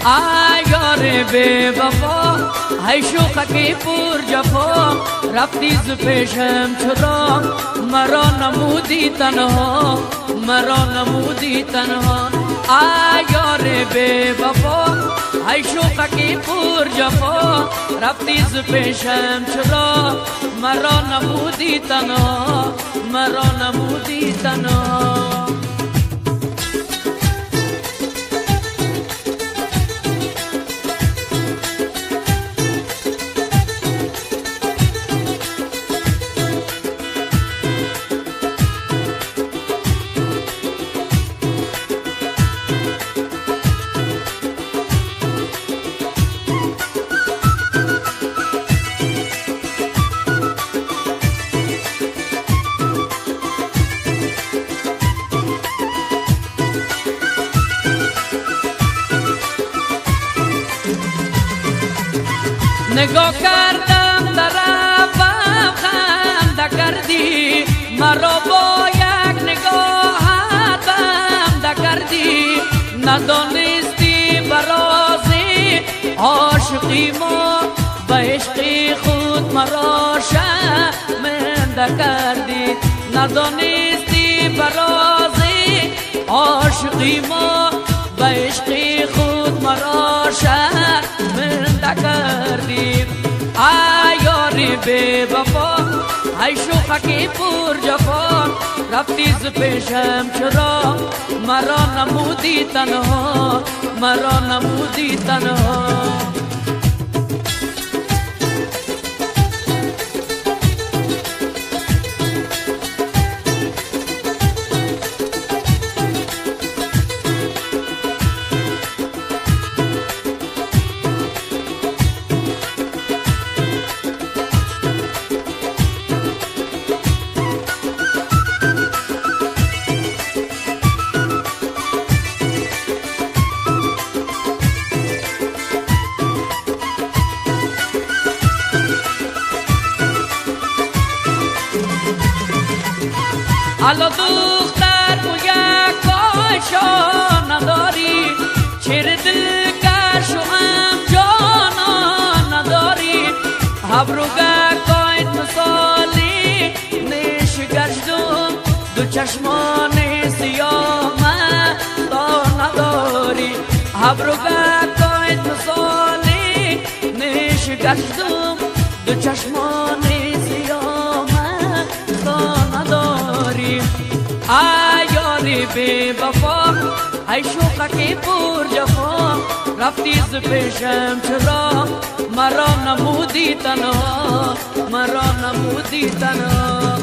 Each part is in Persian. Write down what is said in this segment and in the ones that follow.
آیار بی وفا ای شوخکی پر جفا رفتی ز پیشم چرا مرا نمودی تنها مرا نمودی تنها آیار بی وفا ای شوخکی پر جفا رفتی ز پیشم چرا مرا نمودی تنها مرا نمودی تنها نگاه کردم طرفم خنده کردی مرا با یک نگاهت بنده کردی ندانستی برازی عاشقی ما به عشق خود مرا شرمنده کردی ندانستی برازی عاشقی ما به عشق خود مرا شرمنده کردی آیاری بی وفا ای شوخکی پر جفا رفتی ز پیشم چرا مرا نمودی تنها مرا نمودی تنها حالا دختر تو یک کاشا نداری چهره دلکش و هم جانا نداری ابروگه کایت مثالی نشگشتم دو چشمان سیاه تا نداری ابروگه کایت مثالی نشگشتم دو چشمان آیاری بی وفا ای شوخکی پر جفا رفتی ز پیشم چرا مرا نمودی تنها مرا نمودی تنها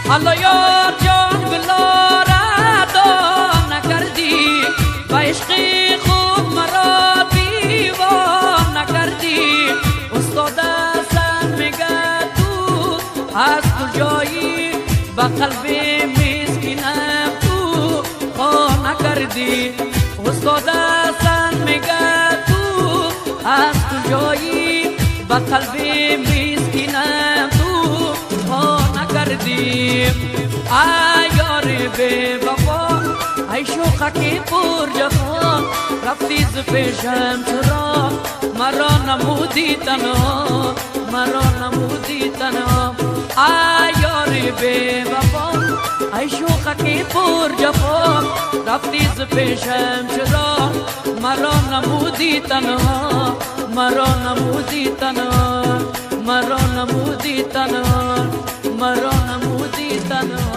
حالا یار جان گلاره دا نکردی با عشق خود مرا دیوان نکردی استاد حسن میگه تو از کجایی با قلب مسکینم تو خواه نکردی استاد حسن میگه تو از کجایی با قلب مسکینم تو خواه نکردی آیار بی وفا ای شوخکی پر جفا رفتی ز پیشم چرا مرا نمودی تنها مرا نمودی تنها آیار بی وفا ای شوخکی پر جفا رفتی ز پیشم چرا مرا نمودی تنها مرا نمودی تنها مرا نمودی تنها مرا نمودی تنها